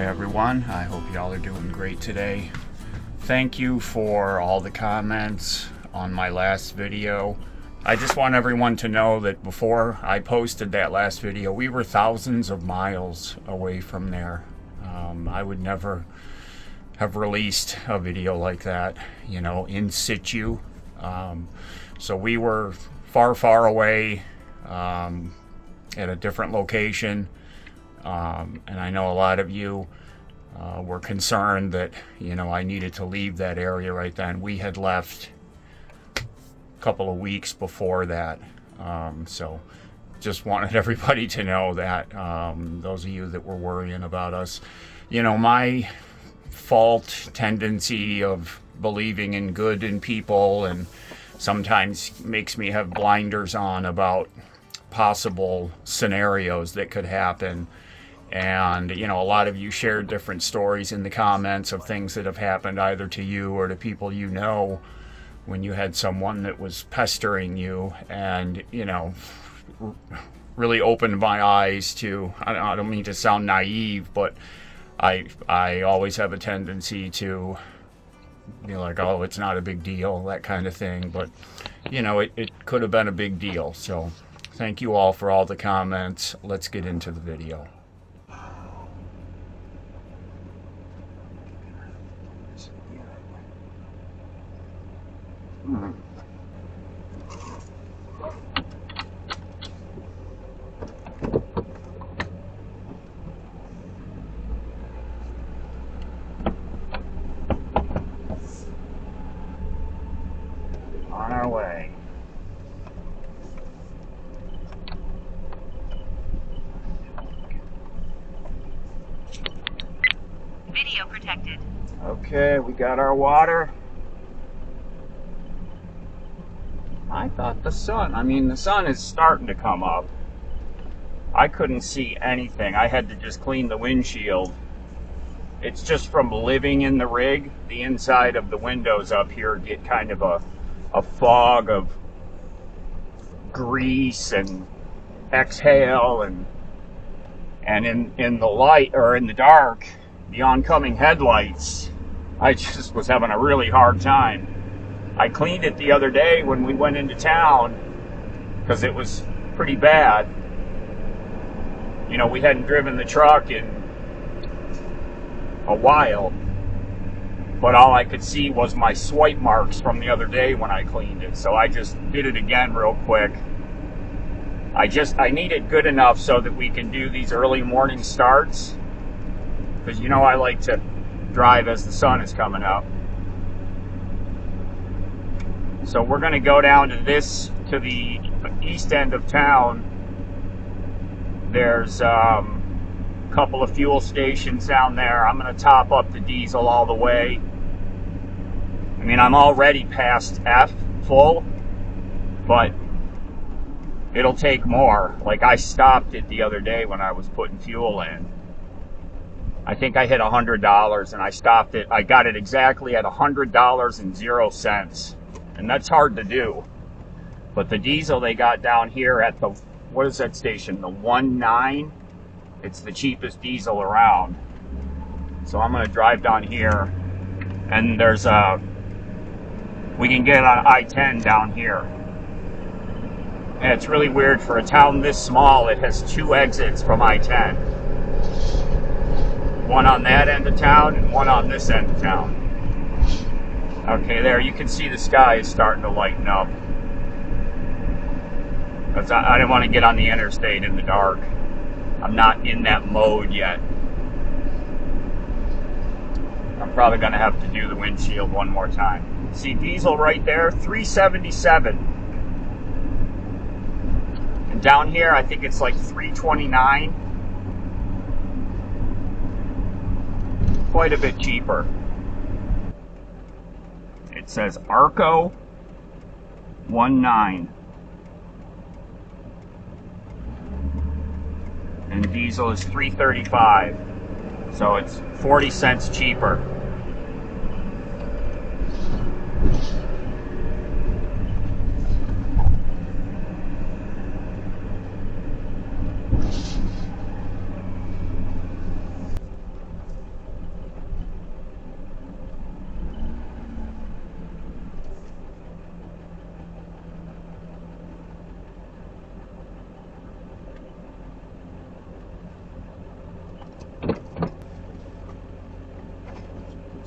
everyone. I hope y'all are doing great today. Thank you for all the comments on my last video. I just want everyone to know that before I posted that last video, we were thousands of miles away from there. I would never have released a video like that, you know, in situ. So we were far, far away at a different location. And I know a lot of you were concerned that, you know, I needed to leave that area right then. We had left a couple of weeks before that. So just wanted everybody to know that, those of you that were worrying about us. You know, my fault tendency of believing in good in people and sometimes makes me have blinders on about possible scenarios that could happen. And, you know, a lot of you shared different stories in the comments of things that have happened either to you or to people you know when you had someone that was pestering you, and, you know, really opened my eyes to, I don't mean to sound naive, but I always have a tendency to be like, oh, it's not a big deal, that kind of thing. But, you know, it could have been a big deal. So thank you all for all the comments. Let's get into the video. On our way. Video protected. Okay, we got our water. I thought the sun is starting to come up. I couldn't see anything. I had to just clean the windshield. It's just from living in the rig. The inside of the windows up here get kind of a fog of grease and exhale, and in the light, or in the dark, the oncoming headlights, I just was having a really hard time. I cleaned it the other day when we went into town because it was pretty bad. You know, we hadn't driven the truck in a while, but all I could see was my swipe marks from the other day when I cleaned it. So I just did it again real quick. I need it good enough so that we can do these early morning starts, because, you know, I like to drive as the sun is coming up. So we're going to go down to the east end of town. There's a couple of fuel stations down there. I'm going to top up the diesel all the way. I mean, I'm already past F full, but it'll take more. Like, I stopped it the other day when I was putting fuel in. I think I hit $100 and I stopped it. I got it exactly at $100.00. And that's hard to do. But the diesel they got down here at the, what is that station? The 1.9. It's the cheapest diesel around. So I'm going to drive down here. And there's we can get on I-10 down here. And it's really weird for a town this small. It has two exits from I-10. One on that end of town and one on this end of town. Okay, there, you can see the sky is starting to lighten up. Because I didn't want to get on the interstate in the dark. I'm not in that mode yet. I'm probably going to have to do the windshield one more time. See diesel right there, $3.77. And down here, I think it's like $3.29. Quite a bit cheaper. It says Arco 1.9. And diesel is $3.35. So it's 40 cents cheaper.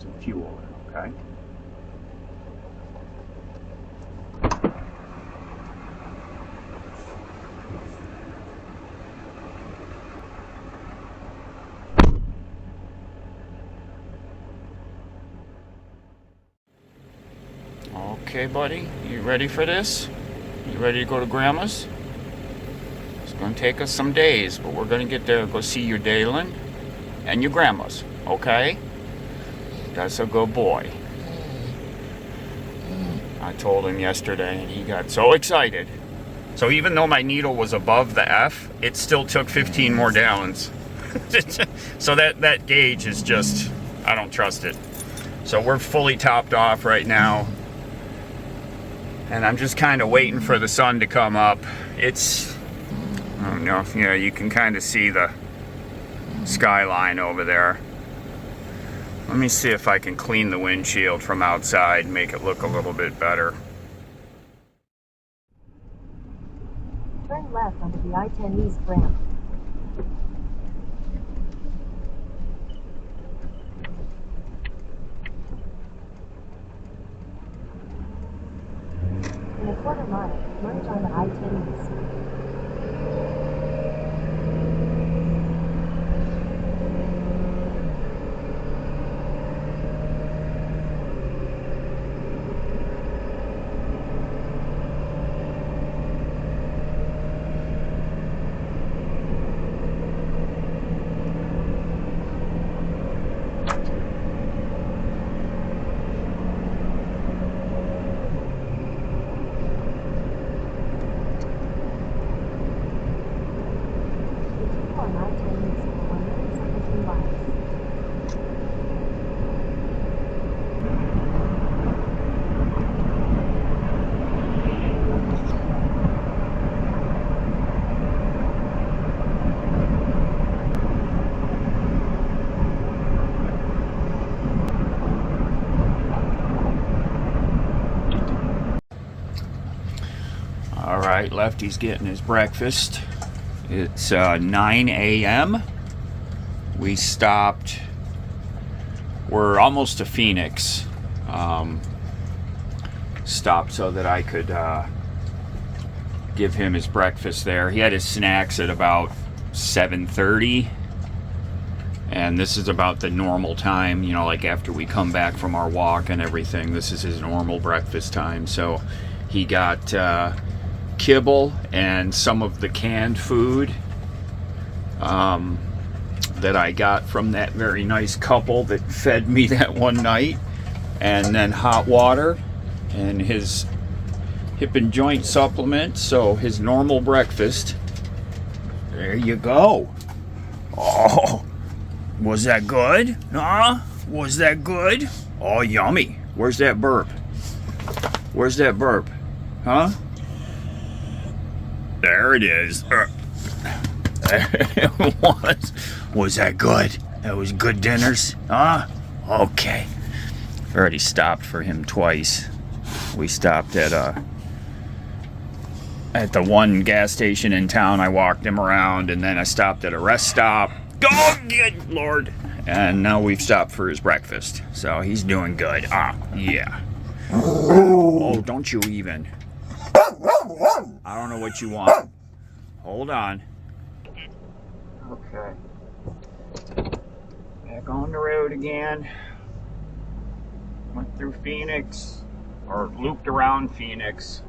some fuel in, okay? Okay, buddy, you ready for this? You ready to go to Grandma's? It's going to take us some days, but we're going to get there, go see your Dalen and your Grandma's, okay? That's a good boy. I told him yesterday, and he got so excited. So even though my needle was above the F, it still took 15 more Dalens. So that gauge is just, I don't trust it. So we're fully topped off right now. And I'm just kind of waiting for the sun to come up. It's, I don't know, yeah, you can kind of see the skyline over there. Let me see if I can clean the windshield from outside and make it look a little bit better. Turn left onto the I-10 East ramp. In a quarter mile, merge on the I-10 East. All right, Lefty's getting his breakfast. It's 9 a.m. We stopped. We're almost to Phoenix. Stopped so that I could give him his breakfast there. He had his snacks at about 7:30. And this is about the normal time, you know, like after we come back from our walk and everything. This is his normal breakfast time. So he got kibble and some of the canned food that I got from that very nice couple that fed me that one night, and then hot water and his hip and joint supplement. So his normal breakfast. There you go. Oh, was that good? Was that good? Oh, yummy. Where's that burp? Where's that burp? Huh? There it is. There it was. Was that good? That was good dinners? Huh? Okay. Already stopped for him twice. We stopped at the one gas station in town. I walked him around, and then I stopped at a rest stop. Oh, good Lord. And now we've stopped for his breakfast. So he's doing good. Yeah. Oh, don't you even. I don't know what you want. Hold on. Okay. Back on the road again. Went through Phoenix, or looped around Phoenix,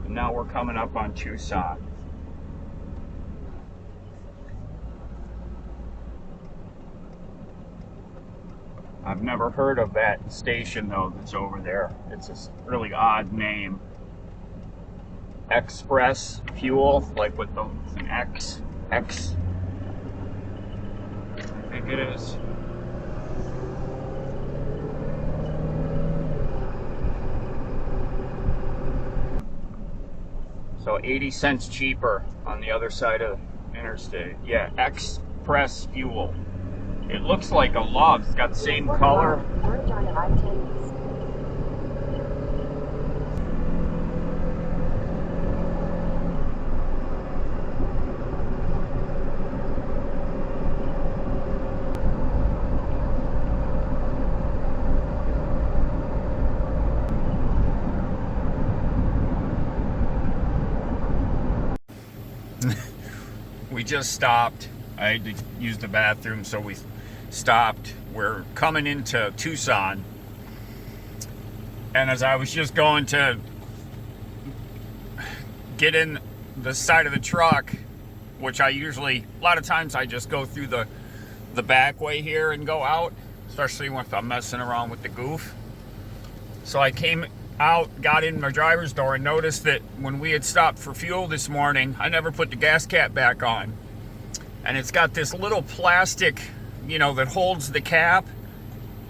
and now we're coming up on Tucson. I've never heard of that station though that's over there. It's a really odd name. Express fuel, like with an X. I think it is. So 80 cents cheaper on the other side of the interstate. Yeah, Express fuel. It looks like a log. It's got the same color. Merge on the I-10 East. just stopped. I had to use the bathroom, so we stopped. We're coming into Tucson. And as I was just going to get in the side of the truck, which I usually, a lot of times I just go through the back way here and go out, especially if I'm messing around with the goof. So I came out, got in my driver's door, and noticed that when we had stopped for fuel this morning, I never put the gas cap back on. And it's got this little plastic, you know, that holds the cap,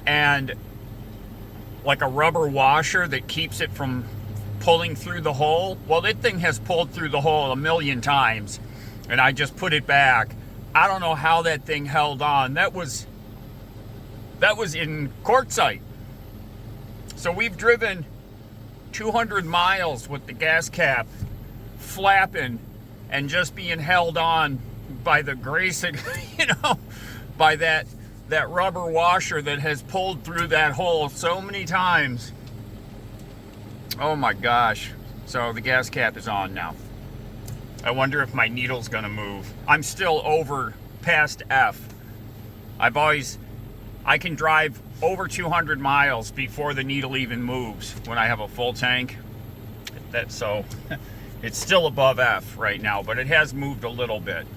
and like a rubber washer that keeps it from pulling through the hole. Well, that thing has pulled through the hole a million times, and I just put it back. I don't know how that thing held on. That was in quartzite. So we've driven 200 miles with the gas cap flapping and just being held on by the grace of, you know, by that rubber washer that has pulled through that hole so many times. Oh my gosh. So the gas cap is on now. I wonder if my needle's gonna move. I'm still over past F. I can drive over 200 miles before the needle even moves when I have a full tank. So it's still above F right now, but it has moved a little bit.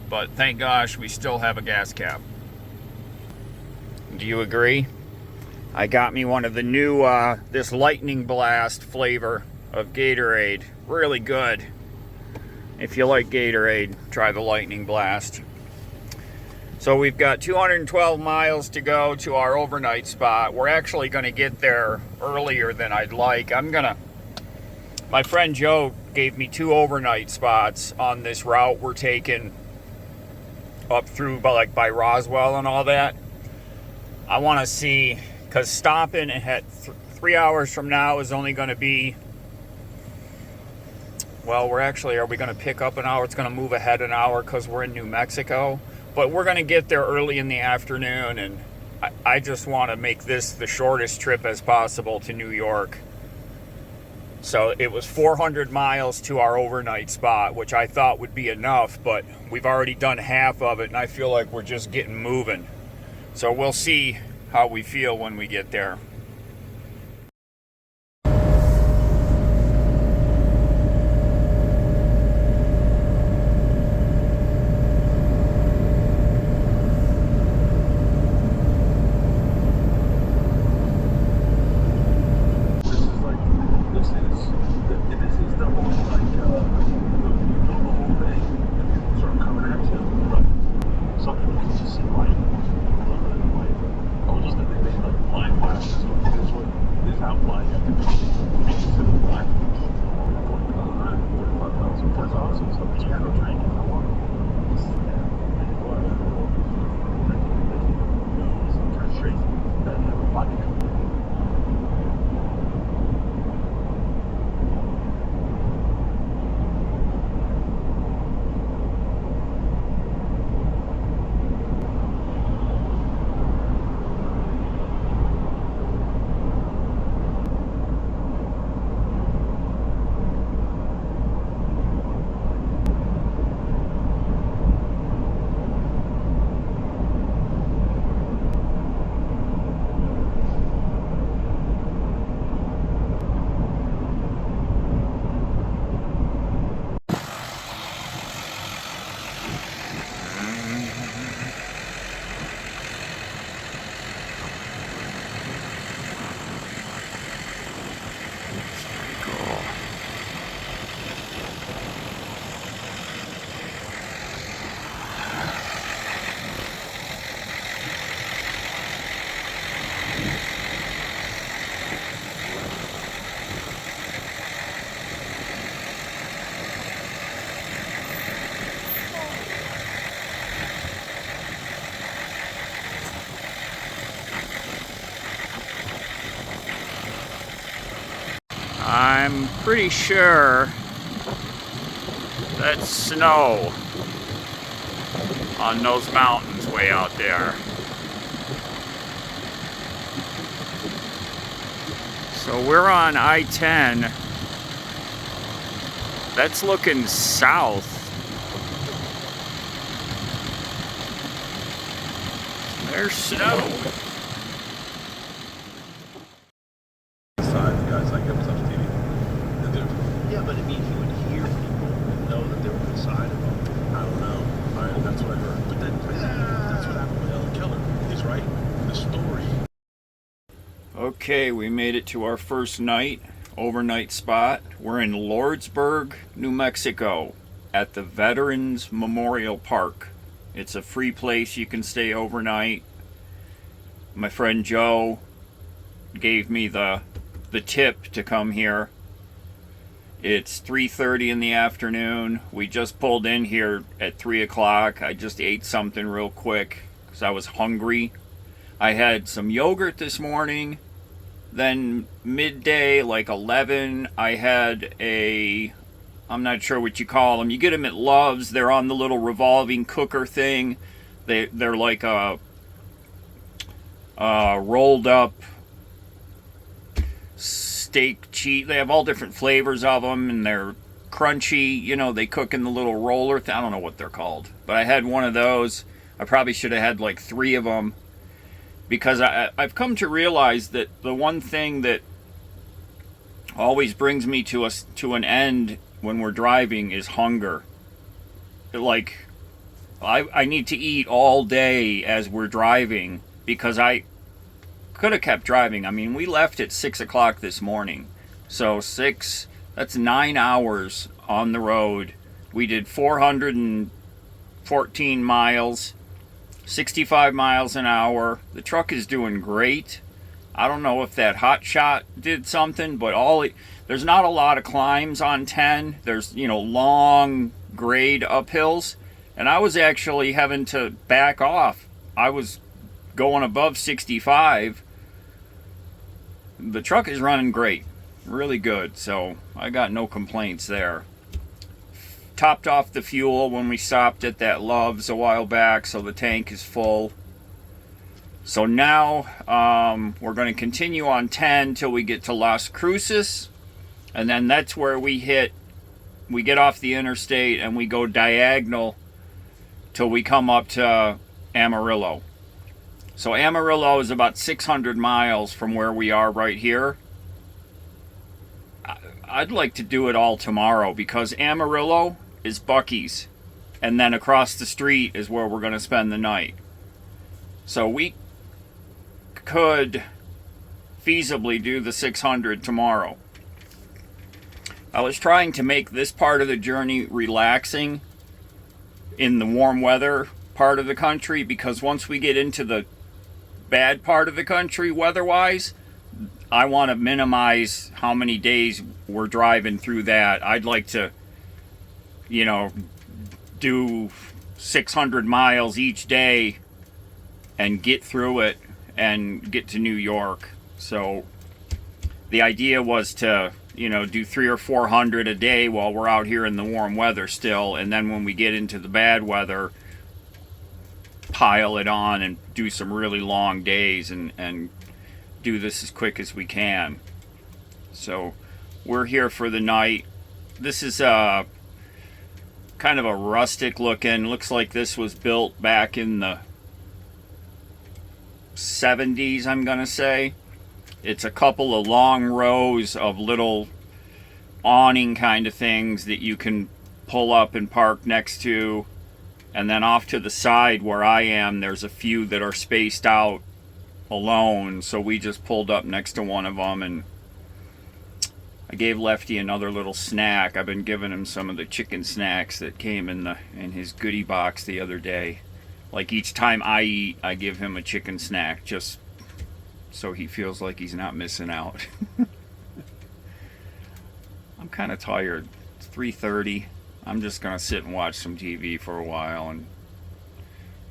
But thank gosh we still have a gas cap. Do you agree? I got me one of the new, this Lightning Blast flavor of Gatorade. Really good. If you like Gatorade, try the Lightning Blast. So we've got 212 miles to go to our overnight spot. We're actually going to get there earlier than I'd like. My friend Joe gave me 2 overnight spots on this route we're taking up through by Roswell and all that. I want to see, because stopping at 3 hours from now is only going to be, well, are we going to pick up an hour? It's going to move ahead an hour because we're in New Mexico. But we're going to get there early in the afternoon, and I just want to make this the shortest trip as possible to New York. So it was 400 miles to our overnight spot, which I thought would be enough, but we've already done half of it, and I feel like we're just getting moving. So we'll see how we feel when we get there. I'm pretty sure that's snow on those mountains way out there. So we're on I-10. That's looking south. There's snow. Side, the guy's like, "Hey, what's up, Stevie?" And yeah, but it means you would hear people know that they were inside of them. I don't know. That's what I heard. But that's what happened with Ellen Keller. He's right. The story. Okay, we made it to our first overnight spot. We're in Lordsburg, New Mexico, at the Veterans Memorial Park. It's a free place you can stay overnight. My friend Joe gave me the tip to come here. It's 3:30 in the afternoon. We just pulled in here at 3 o'clock. I just ate something real quick because I was hungry. I had some yogurt this morning. Then midday, like 11, I had I'm not sure what you call them. You get them at Love's. They're on the little revolving cooker thing. They're like a rolled up steak cheese. They have all different flavors of them, and they're crunchy. You know, they cook in the little roller I don't know what they're called, but I had one of those. I probably should have had like 3 of them, because I've come to realize that the one thing that always brings me to an end when we're driving is hunger. Like, I need to eat all day as we're driving, because I could have kept driving. I mean, we left at 6 o'clock this morning. So that's 9 hours on the road. We did 414 miles, 65 miles an hour. The truck is doing great. I don't know if that hot shot did something, but there's not a lot of climbs on 10. There's, long grade uphills. And I was actually having to back off. I was going above 65. The truck is running great, really good, so I got no complaints there. Topped off the fuel when we stopped at that Love's a while back, so the tank is full. So now we're going to continue on 10 till we get to Las Cruces, and then that's where we get off the interstate and we go diagonal till we come up to Amarillo. So Amarillo is about 600 miles from where we are right here. I'd like to do it all tomorrow, because Amarillo is Buc-ee's, and then across the street is where we're going to spend the night. So we could feasibly do the 600 tomorrow. I was trying to make this part of the journey relaxing in the warm weather part of the country, because once we get into the bad part of the country weather-wise, I want to minimize how many days we're driving through that. I'd like to, do 600 miles each day and get through it and get to New York. So the idea was to, do 300 or 400 a day while we're out here in the warm weather still, and then when we get into the bad weather, pile it on and do some really long days and do this as quick as we can. So we're here for the night. This is kind of a rustic looking, looks like this was built back in the 70s, I'm gonna say. It's a couple of long rows of little awning kind of things that you can pull up and park next to. And then off to the side where I am, there's a few that are spaced out alone. So we just pulled up next to one of them, and I gave Lefty another little snack. I've been giving him some of the chicken snacks that came in his goodie box the other day. Like, each time I eat, I give him a chicken snack, just so he feels like he's not missing out. I'm kind of tired. It's 3:30. I'm just going to sit and watch some TV for a while and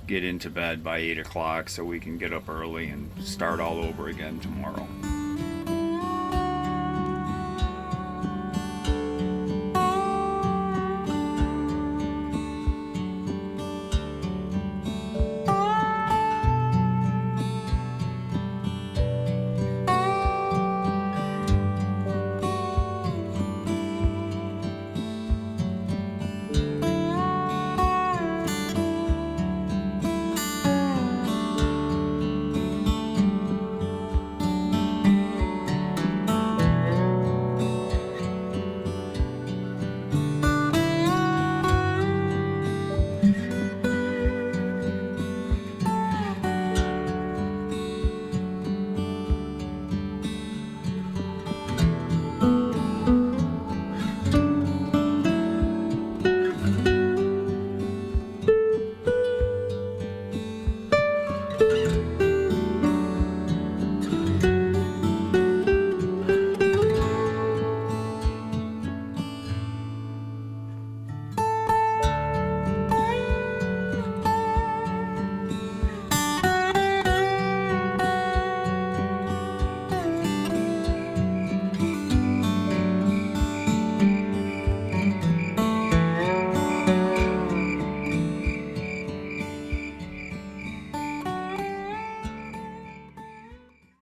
get into bed by 8 o'clock so we can get up early and start all over again tomorrow.